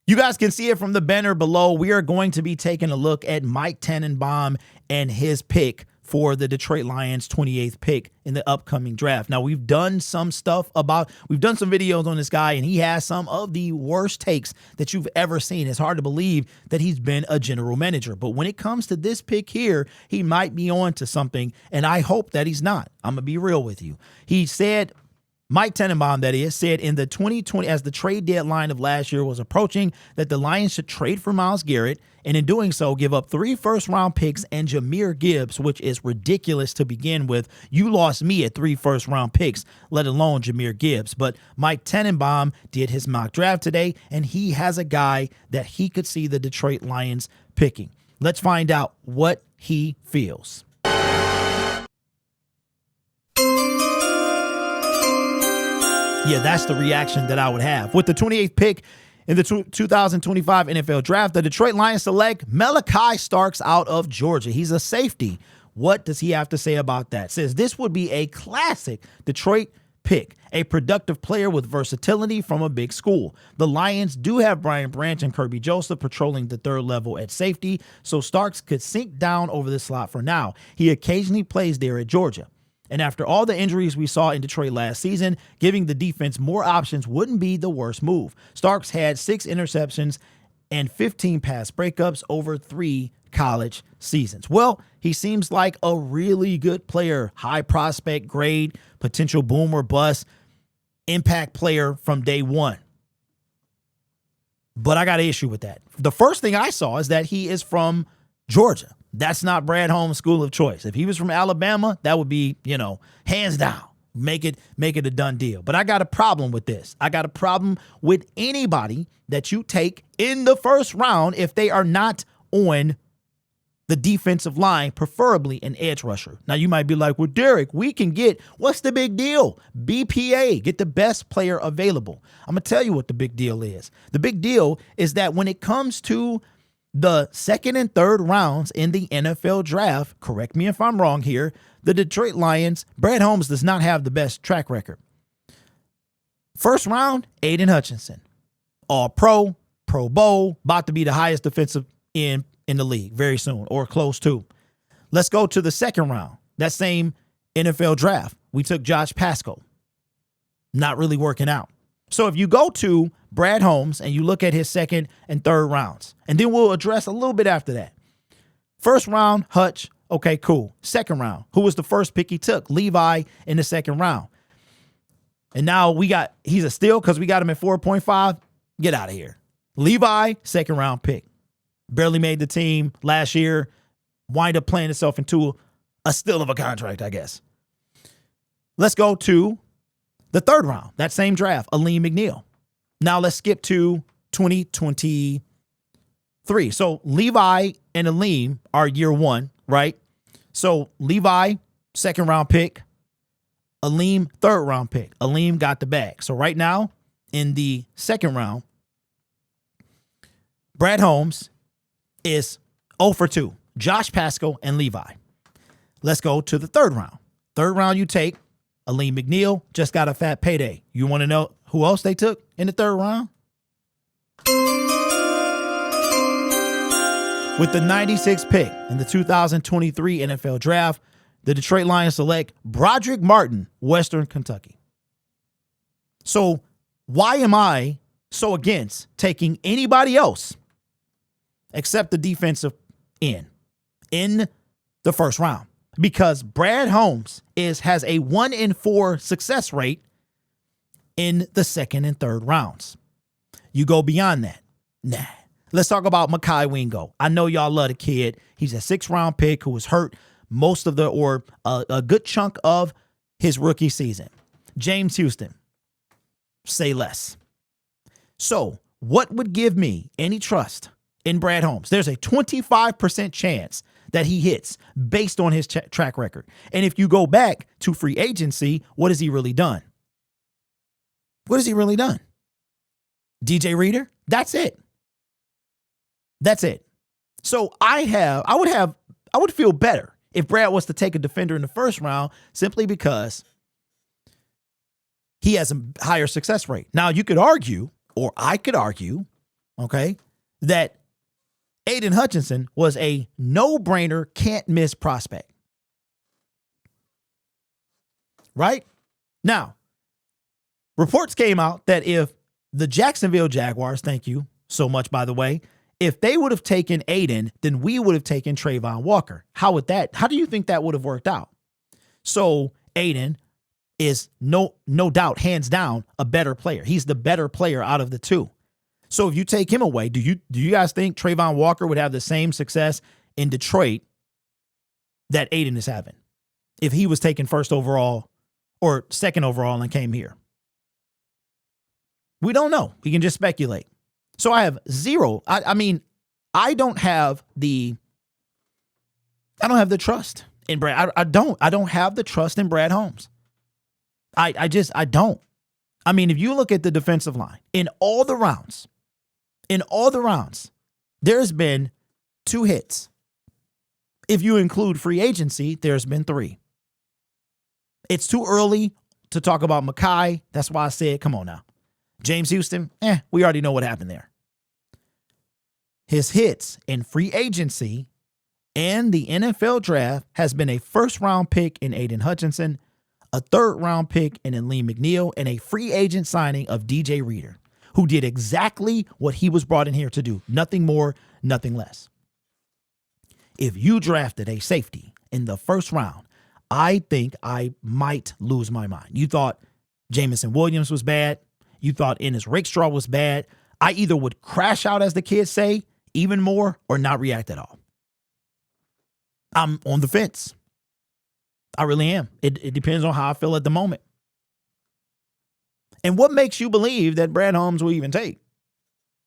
You guys can see it from the banner below. We are going to be taking a look at Mike Tannenbaum and his pick for the Detroit Lions 28th pick in the upcoming draft. Now, we've done some videos on this guy, and he has some of the worst takes that you've ever seen. It's hard to believe that he's been a general manager. But when it comes to this pick here, he might be on to something, and I hope that he's not. I'm going to be real with you. He said, Mike Tannenbaum, that is, said in the 2020, as the trade deadline of last year was approaching, that the Lions should trade for Myles Garrett, and in doing so, give up 3 first-round picks and Jahmyr Gibbs, which is ridiculous to begin with. You lost me at 3 first-round picks, let alone Jahmyr Gibbs. But Mike Tannenbaum did his mock draft today, and he has a guy that he could see the Detroit Lions picking. Let's find out what he feels. Yeah, that's the reaction that I would have. With the 28th pick in the 2025 NFL Draft, the Detroit Lions select Malachi Starks out of Georgia. He's a safety. What does he have to say about that? Says this would be a classic Detroit pick, a productive player with versatility from a big school. The Lions do have Brian Branch and Kirby Joseph patrolling the third level at safety, so Starks could sink down over the slot for now. He occasionally plays there at Georgia. And after all the injuries we saw in Detroit last season, giving the defense more options wouldn't be the worst move. Starks had 6 interceptions and 15 pass breakups over 3 college seasons. Well, he seems like a really good player, high prospect grade, potential boom or bust, impact player from day one. But I got an issue with that. The first thing I saw is that he is from Georgia. That's not Brad Holmes' school of choice. If he was from Alabama, that would be, hands down, make it a done deal. But I got a problem with this. I got a problem with anybody that you take in the first round if they are not on the defensive line, preferably an edge rusher. Now, you might be like, well, Derek, we can get, what's the big deal? BPA, get the best player available. I'm going to tell you what the big deal is. The big deal is that when it comes to the second and third rounds in the NFL draft, correct me if I'm wrong here, the Detroit Lions, Brad Holmes does not have the best track record. First round, Aiden Hutchinson, All-Pro, Pro Bowl, about to be the highest defensive end in the league very soon, or close to. Let's go to the second round. That same NFL draft, we took Josh Pascal. Not really working out. So if you go to Brad Holmes and you look at his second and third rounds, and then we'll address a little bit after that. First round, Hutch, okay, cool. Second round, who was the first pick he took? Levi in the second round. And now he's a steal because we got him at 4.5. Get out of here. Levi, second round pick. Barely made the team last year. Wind up playing itself into a steal of a contract, I guess. Let's go to the third round, that same draft, Aleem McNeil. Now let's skip to 2023. So Levi and Aleem are year one, right? So Levi, second round pick. Aleem, third round pick. Aleem got the bag. So right now, in the second round, Brad Holmes is 0 for 2. Josh Pascal and Levi. Let's go to the third round. Third round you take Aleem McNeil, just got a fat payday. You want to know who else they took in the third round? With the 96th pick in the 2023 NFL Draft, the Detroit Lions select Broderick Martin, Western Kentucky. So why am I so against taking anybody else except the defensive end in the first round? Because Brad Holmes has a 1 in 4 success rate in the second and third rounds. You go beyond that. Nah. Let's talk about Mekhi Wingo. I know y'all love the kid. He's a 6th round pick who was hurt most of a good chunk of his rookie season. James Houston, say less. So what would give me any trust in Brad Holmes? There's a 25% chance that he hits based on his track record. And if you go back to free agency, what has he really done? What has he really done? DJ Reader? That's it. That's it. So I would feel better if Brad was to take a defender in the first round simply because he has a higher success rate. Now you could argue, or I could argue, okay, that Aiden Hutchinson was a no-brainer, can't-miss prospect. Right? Now, reports came out that if the Jacksonville Jaguars, thank you so much, by the way, if they would have taken Aiden, then we would have taken Trayvon Walker. How do you think that would have worked out? So Aiden is no doubt, hands down, a better player. He's the better player out of the two. So if you take him away, do you guys think Trayvon Walker would have the same success in Detroit that Aiden is having if he was taken first overall or second overall and came here? We don't know. We can just speculate. So I have zero. I don't have the trust in Brad. I don't have the trust in Brad Holmes. I don't. I mean, if you look at the defensive line in all the rounds, there's been 2 hits. If you include free agency, there's been 3. It's too early to talk about Mekhi. That's why I said, come on now. James Houston, we already know what happened there. His hits in free agency and the NFL draft has been a first-round pick in Aiden Hutchinson, a third-round pick in Lee McNeil, and a free agent signing of DJ Reader, who did exactly what he was brought in here to do. Nothing more, nothing less. If you drafted a safety in the first round, I think I might lose my mind. You thought Jamison Williams was bad. You thought Ennis Rakestraw was bad. I either would crash out, as the kids say, even more, or not react at all. I'm on the fence. I really am. It depends on how I feel at the moment. And what makes you believe that Brad Holmes will even take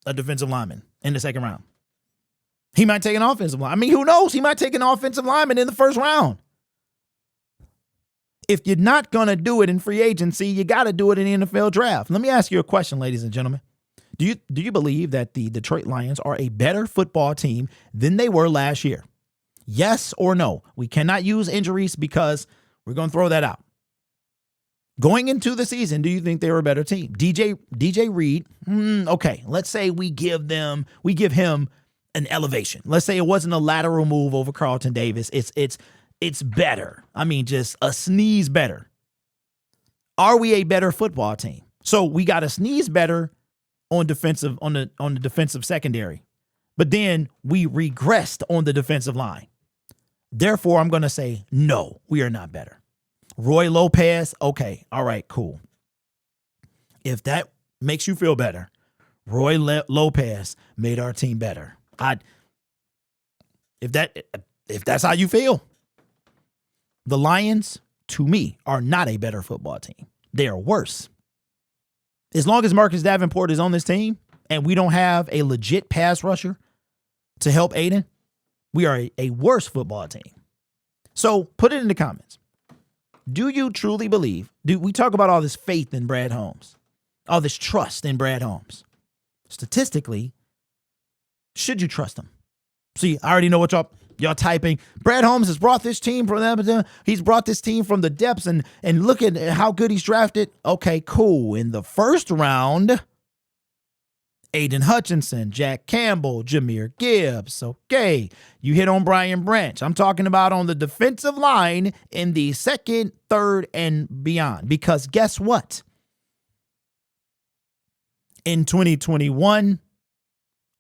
a defensive lineman in the second round? He might take an offensive lineman. I mean, who knows? He might take an offensive lineman in the first round. If you're not going to do it in free agency, you got to do it in the NFL draft. Let me ask you a question, ladies and gentlemen. Do you believe that the Detroit Lions are a better football team than they were last year? Yes or no? We cannot use injuries because we're going to throw that out. Going into the season, do you think they were a better team? DJ Reed, okay, let's say we give him an elevation. Let's say it wasn't a lateral move over Carlton Davis. It's better. I mean, just a sneeze better. Are we a better football team? So we got to sneeze better on the defensive secondary, but then we regressed on the defensive line. Therefore, I'm going to say, no, we are not better. Roy Lopez, okay, all right, cool. If that makes you feel better, Roy Lopez made our team better. If that's how you feel. The Lions, to me, are not a better football team. They are worse. As long as Marcus Davenport is on this team and we don't have a legit pass rusher to help Aiden, we are a worse football team. So put it in the comments. Do you truly believe, we talk about all this faith in Brad Holmes, all this trust in Brad Holmes. Statistically, should you trust him? See, I already know what y'all typing. Brad Holmes has brought this team from them. He's brought this team from the depths and look at how good he's drafted. Okay, cool. In the first round, Aiden Hutchinson, Jack Campbell, Jahmyr Gibbs. Okay, you hit on Brian Branch. I'm talking about on the defensive line in the second, third, and beyond. Because guess what? In 2021,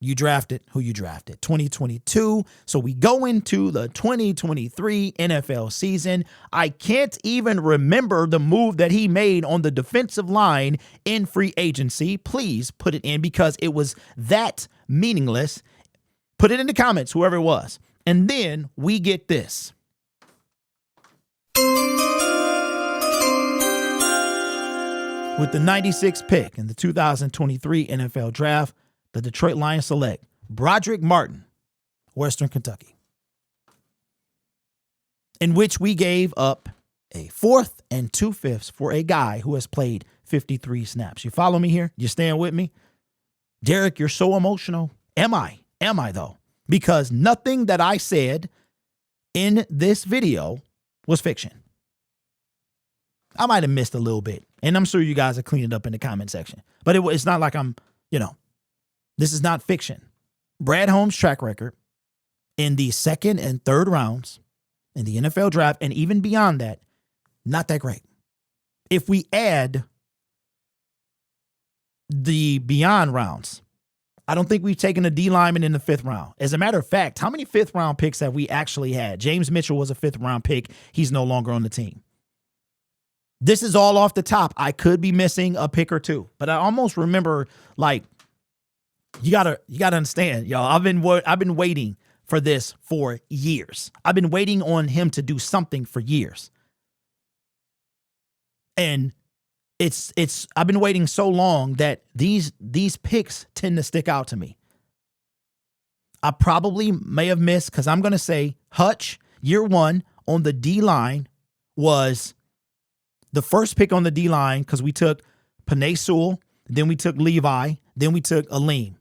you drafted who you drafted. 2022. So we go into the 2023 NFL season. I can't even remember the move that he made on the defensive line in free agency. Please put it in because it was that meaningless. Put it in the comments, whoever it was. And then we get this. With the 96th pick in the 2023 NFL Draft, the Detroit Lions select Broderick Martin, Western Kentucky, in which we gave up a 4th and 2/5 for a guy who has played 53 snaps. You follow me here? You staying with me? Derek, you're so emotional. Am I though? Because nothing that I said in this video was fiction. I might have missed a little bit, and I'm sure you guys are cleaning it up in the comment section. But it's not like I'm, This is not fiction. Brad Holmes' track record in the second and third rounds in the NFL draft, and even beyond that, not that great. If we add the beyond rounds, I don't think we've taken a D lineman in the 5th round. As a matter of fact, how many 5th round picks have we actually had? James Mitchell was a 5th round pick. He's no longer on the team. This is all off the top. I could be missing a pick or two, but I almost remember, like, you gotta understand, y'all. I've been waiting for this for years. I've been waiting on him to do something for years. And I've been waiting so long that these picks tend to stick out to me. I probably may have missed, because I'm going to say Hutch, year 1 on the D line, was the first pick on the D line, because we took Penei Sewell, then we took Levi, then we took Aleem.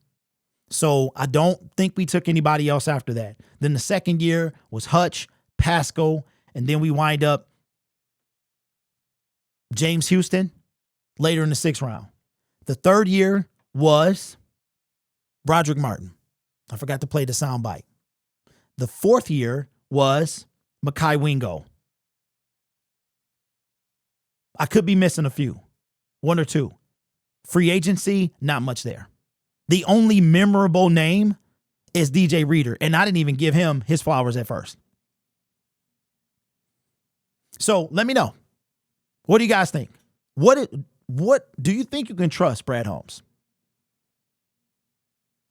So I don't think we took anybody else after that. Then the second year was Hutch, Pascal, and then we wind up James Houston later in the 6th round. The third year was Broderick Martin. I forgot to play the soundbite. The 4th year was Mekhi Wingo. I could be missing a few, 1 or 2. Free agency, not much there. The only memorable name is DJ Reader, and I didn't even give him his flowers at first. So let me know. What do you guys think? What do you think you can trust Brad Holmes?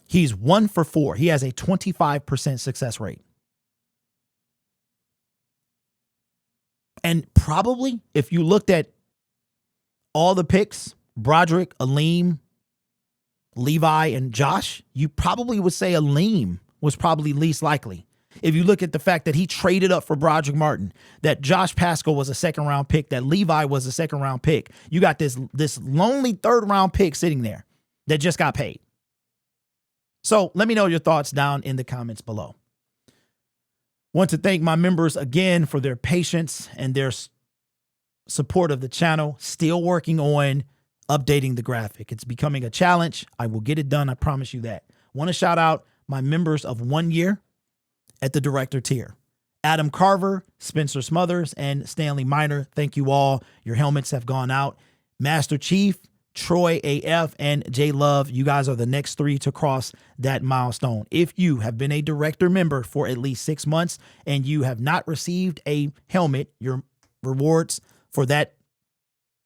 He's 1 for 4. He has a 25% success rate. And probably, if you looked at all the picks, Broderick, Aleem, Levi, and Josh, you probably would say Aleem was probably least likely. If you look at the fact that he traded up for Broderick Martin, that Josh Pascal was a 2nd round pick, that Levi was a 2nd round pick, you got this lonely 3rd round pick sitting there that just got paid. So let me know your thoughts down in the comments below. Want to thank my members again for their patience and their support of the channel. Still working on updating the graphic. It's becoming a challenge. I will get it done. I promise you that. Want to shout out my members of 1 year at the director tier. Adam Carver, Spencer Smothers, and Stanley Miner. Thank you all. Your helmets have gone out. Master Chief, Troy AF, and J Love. You guys are the next 3 to cross that milestone. If you have been a director member for at least 6 months and you have not received a helmet, your rewards for that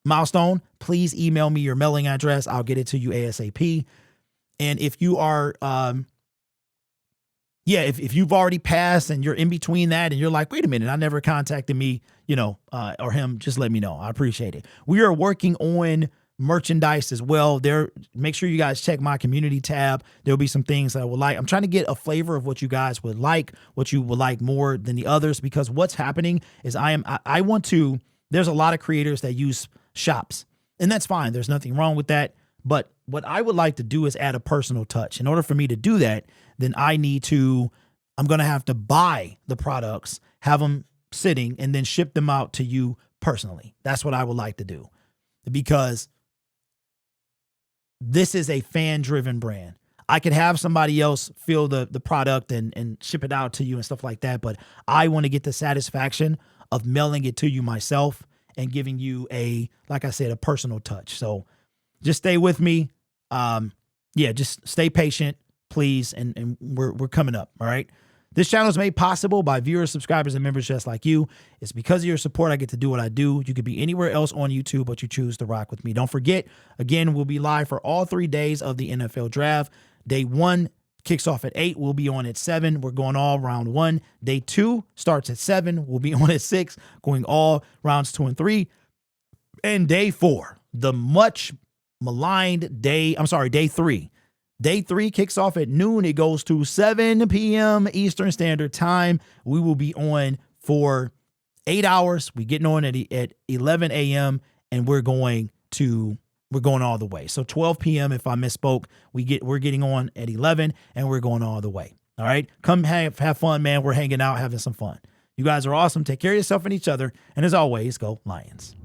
milestone, please email me your mailing address. I'll get it to you ASAP. And if you are, if you've already passed and you're in between that and you're like, wait a minute, I never contacted me, or him, just let me know. I appreciate it. We are working on merchandise as well. Make sure you guys check my community tab. There'll be some things that I would like. I'm trying to get a flavor of what you guys would like, what you would like more than the others, because what's happening is there's a lot of creators that use shops, and that's fine. There's nothing wrong with that. But what I would like to do is add a personal touch. In order for me to do that, then I'm going to have to buy the products, have them sitting, and then ship them out to you personally. That's what I would like to do, because this is a fan-driven brand. I could have somebody else fill the product and ship it out to you and stuff like that, but I want to get the satisfaction of mailing it to you myself and giving you like I said, a personal touch. So just stay with me. Just stay patient, please. And we're coming up. All right. This channel is made possible by viewers, subscribers, and members just like you. It's because of your support I get to do what I do. You could be anywhere else on YouTube, but you choose to rock with me. Don't forget, again, we'll be live for all 3 days of the NFL draft. Day 1 kicks off at 8. We'll be on at 7. We're going all round 1. Day 2 starts at 7. We'll be on at 6, going all rounds 2 and 3. And day 4, the much maligned day 3. Day 3 kicks off at noon. It goes to 7 p.m. Eastern Standard Time. We will be on for 8 hours. We're getting on at 11 a.m. and we're going all the way. So 12 p.m. if I misspoke, we're getting on at 11 and we're going all the way. All right. Come have fun, man. We're hanging out, having some fun. You guys are awesome. Take care of yourself and each other. And as always, go Lions.